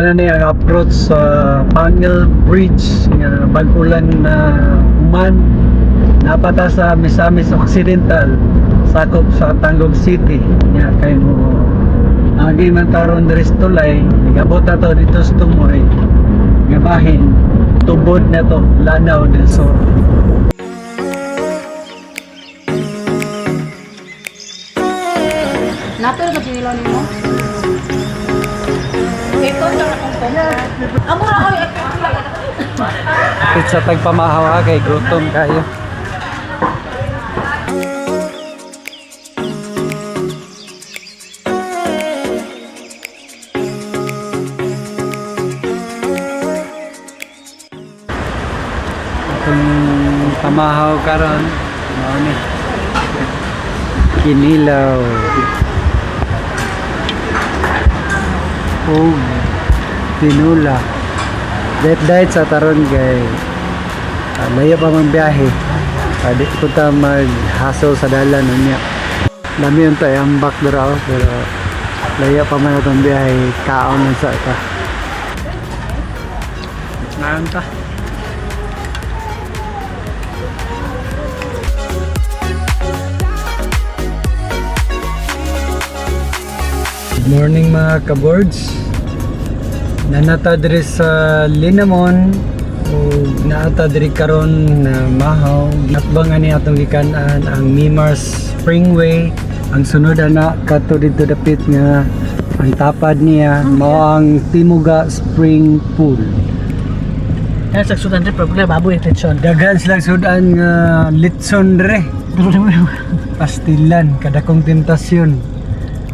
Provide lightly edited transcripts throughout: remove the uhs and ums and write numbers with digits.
Muna ni ang approach sa Pangil Bridge nga bag-ulan na human napata sa Misamis Occidental sakop sa Tangog City nga kay mo agi man taron diri sa tulay nagabot na to dito sa Tumoy nga bahin tubod na to Lanao del Sur. Nato na pagkililaw nimo? Ito na akong pala. Amo ra oy. Pizza tagpamahaw kay gutom kayo. Itong pamahaw karon mao ni kinilaw. Oh, tinula. Dahil sa taron kay layo pa mang biyahe. Di ko ta mag-hustle sa dalan niya. Lami yung tayo ang back draw pero layo pa man itong biyahe. Kaon lang sa ita. Ngayon ta. Good morning mga kaboards. Nanata diri sa Linamon o naata diri karon na mahaw. Natbangan ni atong gikanan ang Mimars Springway. Ang sunod ana kato dito dapit nga ang tapad niya mao ang Timuga Spring Pool. Yan sa sudan rin problema baboy attention. Daghan silang sudan nga litson dre. Pastilan kada kong tentasyon.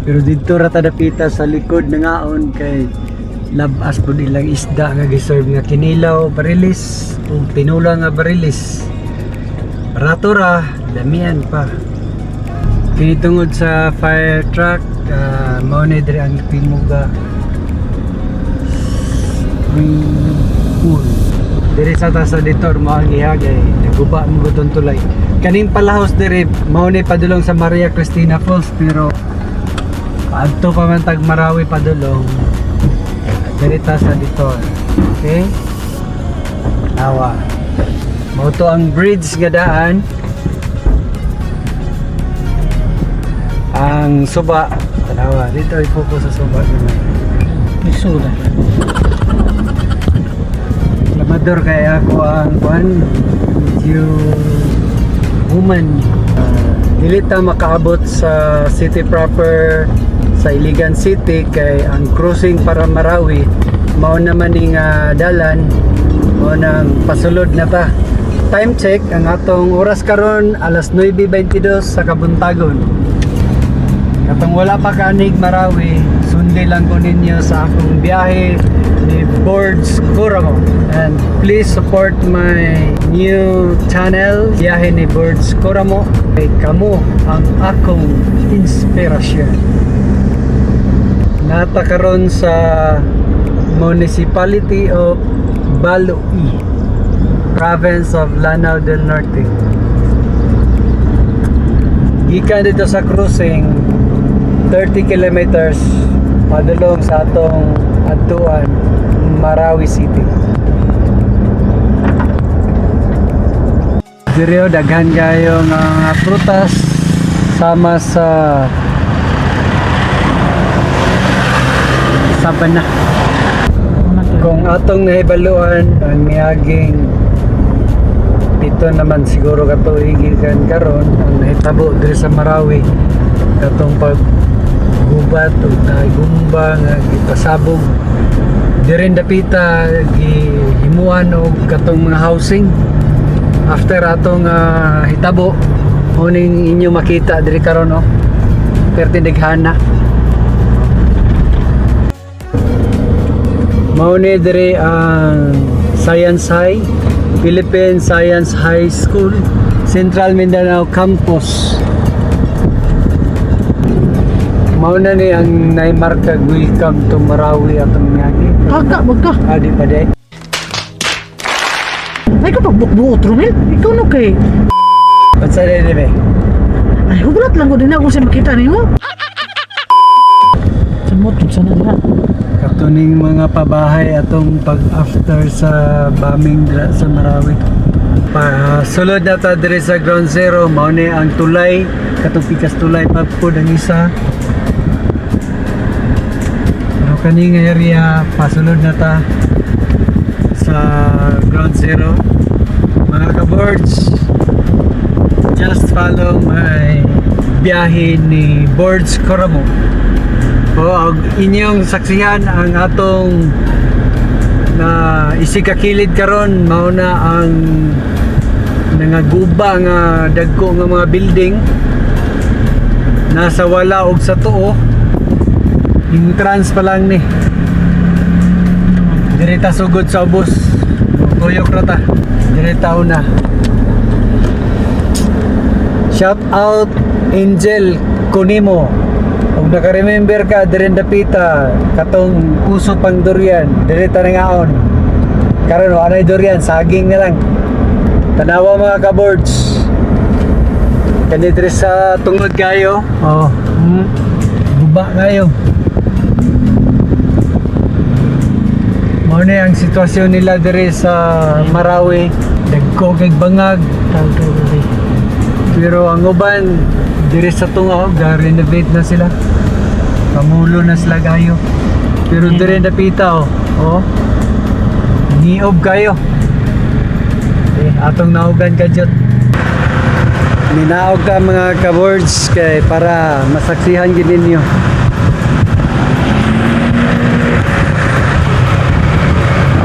Pero dito rata dapita sa likod ng aon kay labas po nilang isda nga giserve nga kinilaw barilis o tinula nga barilis. Rato ra damian pa. Pinitungod sa fire truck mao ni diri ang Timuga Pool. Diri sa taas sa ditor mao ang ihagay naguba mo gutong tulay. Kaning palahos diri mao ni padulong sa Maria Cristina Falls pero adto pa man tag Marawi padulong dirita sa dito. Okay, awa mao to ang bridge nga daan ang suba tanawa dito ipopo sa suba naman Isuda. lamador kaya ako ang kuan medyo woman dili ta makaabot sa city proper sa Iligan City kay ang crossing para Marawi mao naman ning dalan mao nang pasulod na ta. Time check ang atong oras karon alas 9:22 sa kabuntagon. Katong wala pa kanig Marawi, sundi lang ko ninyo sa akong biyahe ni Boards Kuramo. And please support my new channel, biyahe ni Boards Kuramo. Kay kamo ang akong inspirasyon. Nata karon sa Municipality of Baloi, Province of Lanao del Norte. Gikan dito sa crossing 30 kilometers padulong sa atong adtuan Marawi City. Diri daghan kayo nga prutas sama sa sabana. Kung atong nahibaluan ang miaging ito naman siguro katuig kan karon ang nahitabo diri sa Marawi katong paggubat o nagumba nga gipasabog diri dapita gihimuan og katong mga housing after atong hitabo uning inyo makita diri karon no pertindighana. Mao ni diri ang Science High, Philippine Science High School, Central Mindanao Campus. Mao na ni ang naimarkag welcome to Marawi atong miyagi. Aga magka. Adi pa day. Ay ka pagbukbuot Romel. Ikaw no kay. Ba't sa rin be? Ay hugulat lang ko din ako sa makita nimo. Sa motor sana diha. Tuning mga pabahay atong pag after sa bombing sa Marawi. Sulod na ta diri sa ground zero, mao ni ang tulay, katong pikas tulay pagpud ang isa. Pero kaning area pasulod na ta sa ground zero. Mga ka-boards, just follow my biyahe ni Boards Coramo. O inyong saksihan ang atong na isikakilid karon, mao na ang nangaguba nga dagko nga mga building nasa wala og sa tuo. Entrance pa lang ni direta sugod sa ubos, tuyok rata direta una. Shout out Angel Kunimo. Kung naka-remember ka, diren dapita katong uso pang durian, direta na ngaon. Karon anay durian, saging na lang. Tanawa mga ka-boards. Kani diri sa tungod kayo. Oh, guba kayo. Mao ni ang sitwasyon nila diri sa Marawi, dagko kay bangag. Pero ang uban diri sa tunga, ga-renovate na sila. Pamulo na sila kayo. Pero diri dapita oh. Niob kayo. Atong naugan ka dyan. Minaog ka mga ka-boards kay para masaksihan gid ninyo.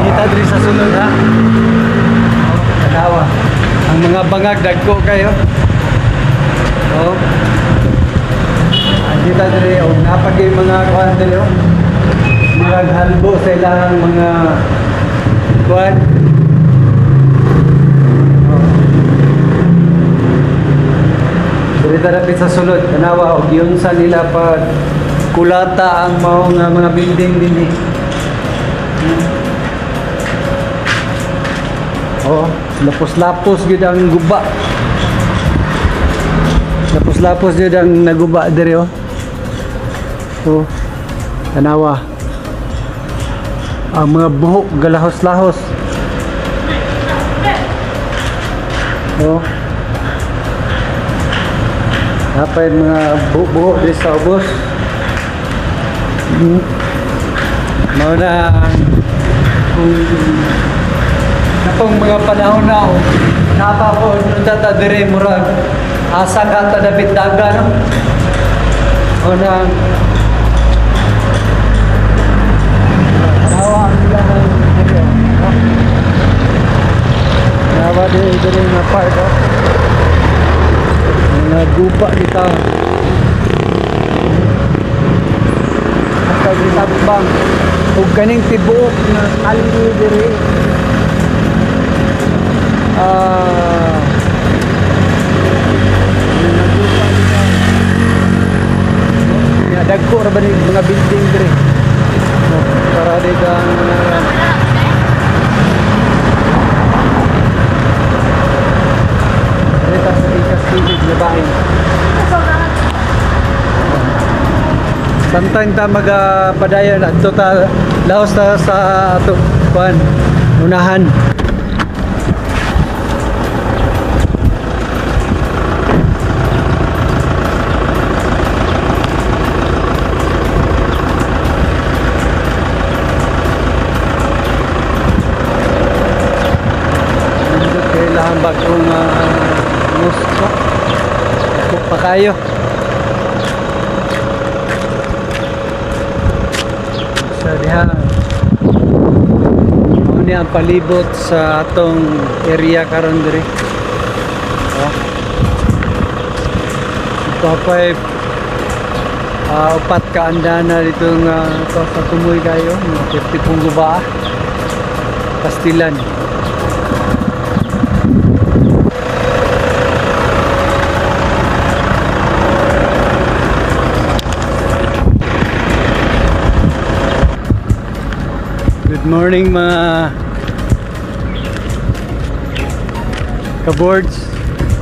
Kita diri sa sulod ha. Tanawa. Ang mga bangag dagko kayo. Oh. Kita diri napagay mga kuan diri oh. Mga halbo sa ilang mga kuan. Dito dapit sa sulod, tanawa og yun sa nila pag kulata ang mao nga mga building dinhi. Oh, lapos-lapos gyud ang guba. Lapos-lapos gyud ang naguba diri oh. Oh, tanawa. Ang mga buhok galahos-lahos. Oh. Napay mga buhok di sa ubos. Mao na kung napong mga panahon na napapon tata dire murag asa ka ta dapit daga no. O na nawa nila nawa dire na part oh. Naguba dito. At tabang ug kaning tibuok nga ali diri. Naguba dito. Ya dagko ra ba ni mga building diri. Para dito ang mga samtang ta magapadayon adto ta laos ta sa ato kuan unahan. Kailangan bagong musto pa kayo. Diha ano ni ang palibot sa atong area karon diri. Oh. Papay upat ka andana dito nga sa tumoy kayo, 50 pong guba. Pastilan. Good morning mga ka-boards.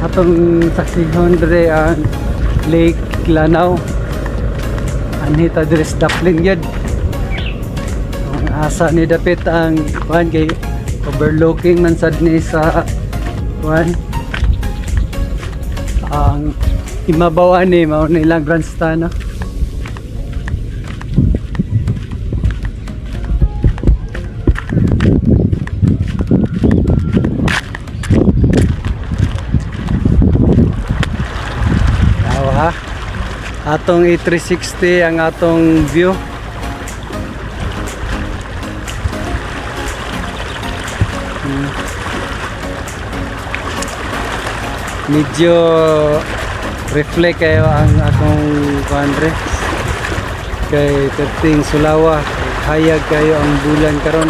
Atong saksihon diri ang Lake Lanao. Anhita diri sa Daplin yun. asa ni dapit ang kuan kay overlooking man sad ni sa kuan ang imabaw ani mao nilang grandstand no? Ha? Atong A360 ang atong view. Medyo reflect kayo ang akong kuandre kay perting Sulawa, hayag kayo ang bulan karon.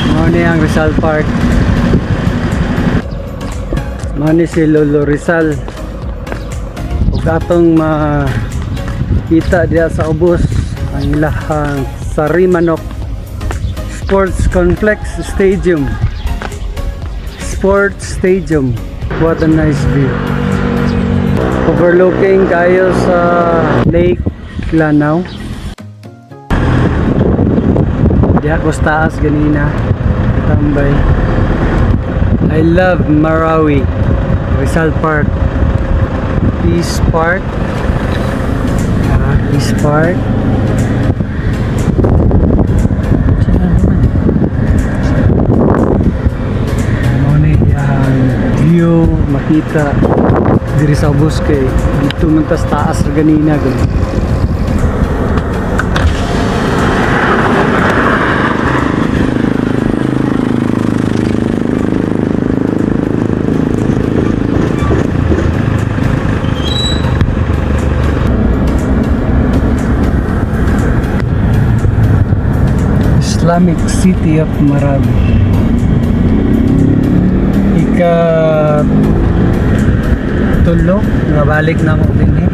Mao ni ang Rizal Park. Mao ni si Lolo Rizal. Atong makita diya sa ubos ang ilahang Sarimanok Sports Complex Stadium. What a nice view. Overlooking kayo sa Lake Lanao. Diya ko sa taas ganina tambay. I love Marawi, Rizal Park. Peace Park. Peace Park. Ano ni ang view makita diri sa ubos kay dito man tas taas sa ganina gani. Islamic City of Marawi. Ika tulo nga balik na mo din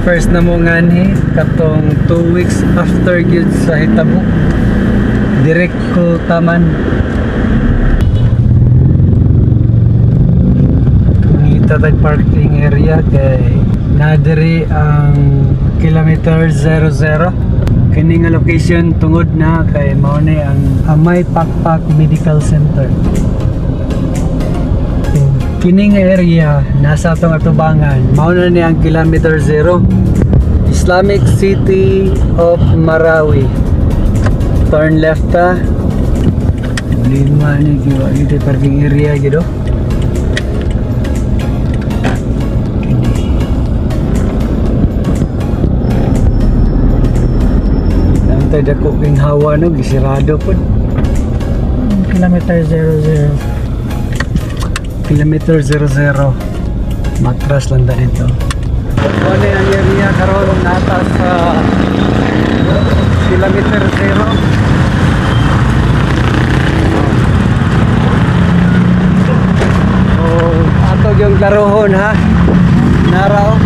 first na mo ngani katong 2 weeks after gyud sa hitabo direct ko taman ngita tag parking area kay nadiri ang kilometer 00 kini nga location tungod na kay mao ni ang Amay Pakpak Medical Center. Kini nga area nasa atong atubangan mao na ni ang kilometer 0 Islamic City of Marawi. Turn left ta. Lima ni giwa dito parking area gido. Tay dako king hawa no gisirado pud. Kilometer 00. Kilometer 00. Matras lang da dito. Ano ang area karon nata sa kilometer 0. Oh, ato yung laruhon ha. Naraw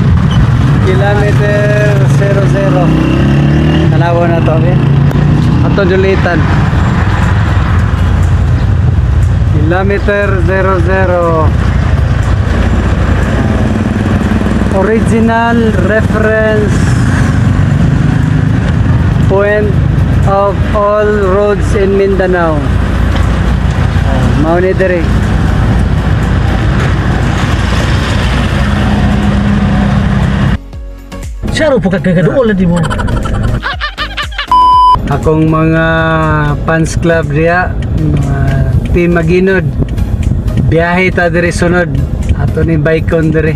kilometer 00. Tanawa na to, okay? Ato julitan. Kilometer 00. Original reference point of all roads in Mindanao. Mao ni diri. Saro po kagagadool di mo. Akong mga fans club diya, mga team Maginod, biyahe ta diri sunod ato ni Baikon diri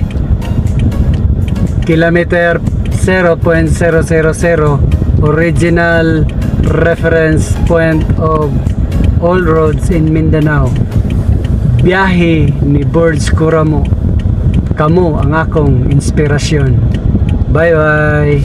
kilometer 0.000 original reference point of all roads in Mindanao. Biyahe ni Birds Kuramo. Kamo ang akong inspirasyon. Bye bye.